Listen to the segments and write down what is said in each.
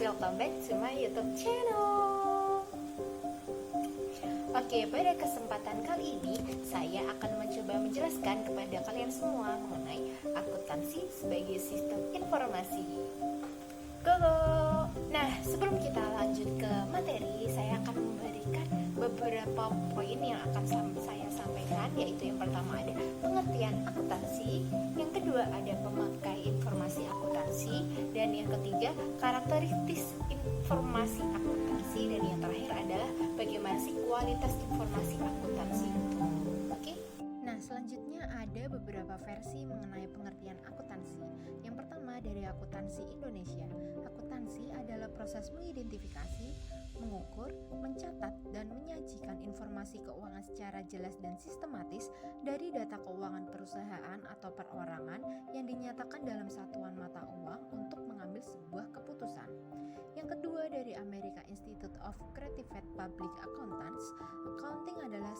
welcome back to my YouTube channel. Oke, pada kesempatan kali ini saya akan mencoba menjelaskan kepada kalian semua mengenai akuntansi sebagai sistem informasi. Go! Nah, sebelum kita lanjut ke materi, saya akan memberikan beberapa poin yang akan saya sampaikan, yaitu yang pertama ada pengertian akuntansi, yang kedua ada pemakai informasi akuntansi, dan yang ketiga karakteristik informasi akuntansi, dan yang terakhir adalah bagaimana sih kualitas informasi akuntansi itu. Oke? Nah, selanjutnya ada beberapa versi mengenai pengertian akuntansi. Yang pertama dari akuntansi Indonesia. Akuntansi adalah proses mengidentifikasi, mengukur, mencatat, dan menyajikan informasi keuangan secara jelas dan sistematis dari data keuangan perusahaan atau perorangan yang dinyatakan dalam satuan mata uang untuk mengambil sebuah keputusan. Yang kedua dari American Institute of Certified Public Accountants, accounting adalah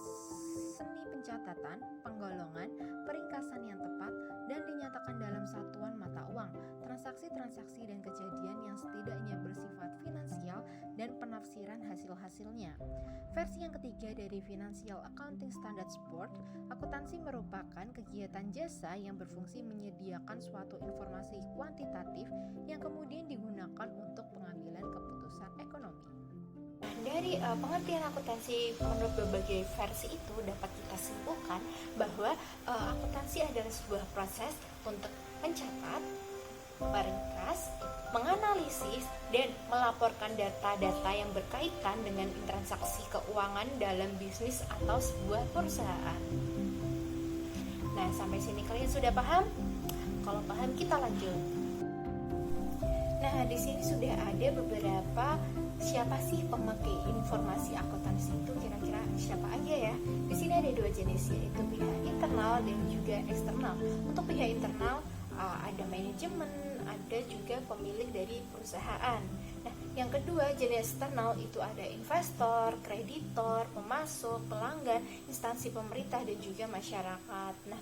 seni pencatatan, penggolongan, peringkasan yang tepat, dan dinyatakan dalam satuan mata uang, transaksi-transaksi dan kejadian yang setidaknya bersifat finansial dan penafsiran hasil-hasilnya. Versi yang ketiga dari Financial Accounting Standards Board, akuntansi merupakan kegiatan jasa yang berfungsi menyediakan suatu informasi kuantitatif yang kemudian digunakan untuk pengambilan keputusan ekonomi. Dari pengertian akuntansi menurut berbagai versi itu dapat kita simpulkan bahwa akuntansi adalah sebuah proses untuk mencatat, meringkas, menganalisis, dan melaporkan data-data yang berkaitan dengan transaksi keuangan dalam bisnis atau sebuah perusahaan. Nah, sampai sini kalian sudah paham? Kalau paham, kita lanjut. Nah, di sini sudah ada beberapa siapa sih pemakai informasi akuntansi itu, kira-kira siapa aja ya? Di sini ada dua jenis, yaitu pihak internal dan juga eksternal. Untuk pihak internal ada manajemen, ada juga pemilik dari perusahaan. Nah, yang kedua jenis eksternal itu ada investor, kreditor, pemasok, pelanggan, instansi pemerintah dan juga masyarakat. Nah,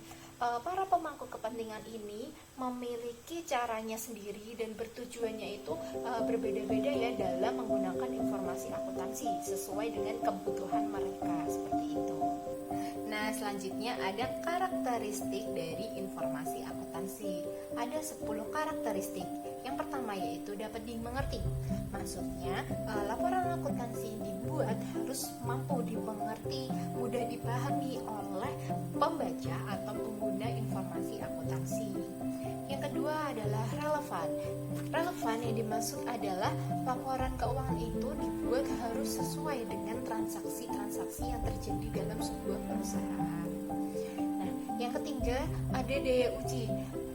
para pemangku kepentingan ini memiliki caranya sendiri dan bertujuannya itu berbeda-beda ya dalam menggunakan informasi akuntansi sesuai dengan kebutuhan mereka, seperti itu. Nah, selanjutnya ada karakteristik dari informasi akuntansi. Ada 10 karakteristik. Yang pertama yaitu dapat dimengerti. Maksudnya, laporan akuntansi yang dibuat harus mampu dimengerti, mudah dipahami oleh pembaca atau pengguna informasi akuntansi. Yang kedua adalah relevan. Relevan yang dimaksud adalah laporan keuangan itu dibuat harus sesuai dengan transaksi-transaksi yang terjadi dalam sebuah perusahaan. Nah, yang ketiga ada daya uji,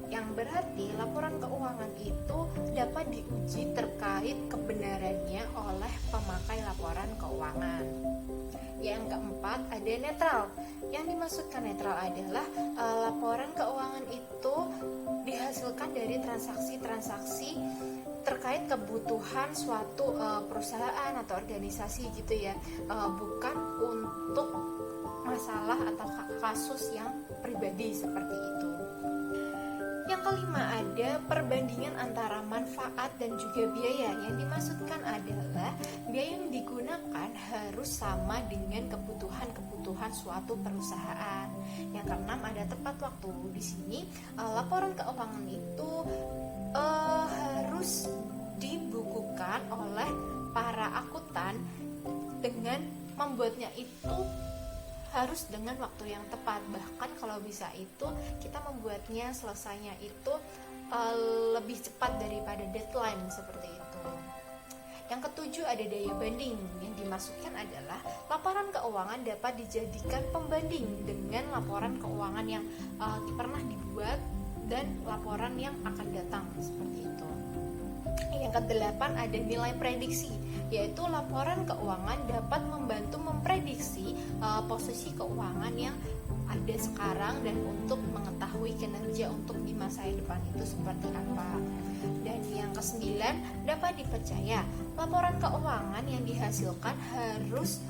yang berarti laporan keuangan itu dapat diuji terkait kebenarannya oleh pemakai laporan keuangan. Yang keempat ada netral. Yang dimaksudkan netral adalah laporan keuangan itu dihasilkan dari transaksi-transaksi terkait kebutuhan suatu perusahaan atau organisasi gitu ya, bukan untuk masalah atau kasus yang pribadi seperti itu. Yang kelima ada perbandingan antara manfaat dan juga biaya. Yang dimaksudkan adalah biaya yang digunakan harus sama dengan kebutuhan suatu perusahaan. Yang keenam ada tepat waktu. Di sini laporan keuangan itu harus dibukukan oleh para akuntan dengan membuatnya itu harus dengan waktu yang tepat. Bahkan kalau bisa itu kita membuatnya selesainya itu lebih cepat daripada deadline, seperti itu. Yang ketujuh ada daya banding. Yang dimaksudkan adalah laporan keuangan dapat dijadikan pembanding dengan laporan keuangan yang pernah dibuat dan laporan yang akan datang, seperti itu. Yang kedelapan ada nilai prediksi, yaitu laporan keuangan dapat membantu memprediksi posisi keuangan yang ada sekarang dan untuk mengetahui kinerja untuk di masa depan itu seperti apa. Dan yang kesembilan dapat dipercaya. Laporan keuangan yang dihasilkan harus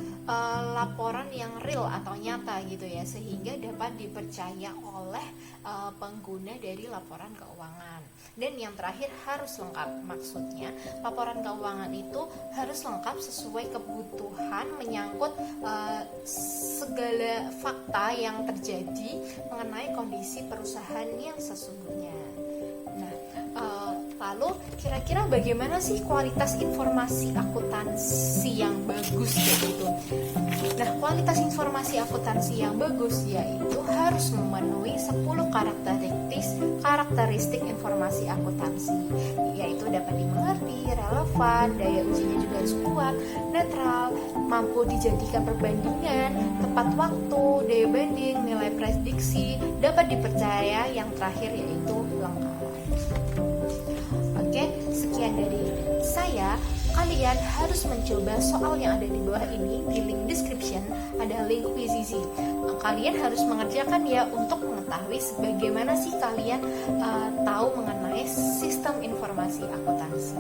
laporan yang real atau nyata gitu ya, sehingga dapat dipercaya oleh pengguna dari laporan keuangan. Dan yang terakhir harus lengkap. Maksudnya laporan keuangan itu harus lengkap sesuai kebutuhan menyangkut segala fakta yang terjadi mengenai kondisi perusahaan yang sesungguhnya. Nah, lalu kira-kira bagaimana sih kualitas informasi akuntansi yang bagus gitu? Nah, kualitas informasi akuntansi yang bagus yaitu harus memenuhi 10 karakteristik informasi akuntansi, yaitu dapat dimengerti, relevan, daya ujinya juga harus kuat, netral, mampu dijadikan perbandingan, tepat waktu, daya banding, nilai prediksi, dapat dipercaya, yang terakhir yaitu lengkap. Oke, sekian dari saya. Kalian harus mencoba soal yang ada di bawah ini. Di link description ada link quiz. Kalian harus mengerjakan ya untuk mengetahui bagaimana sih kalian tahu mengenai sistem informasi akuntansi.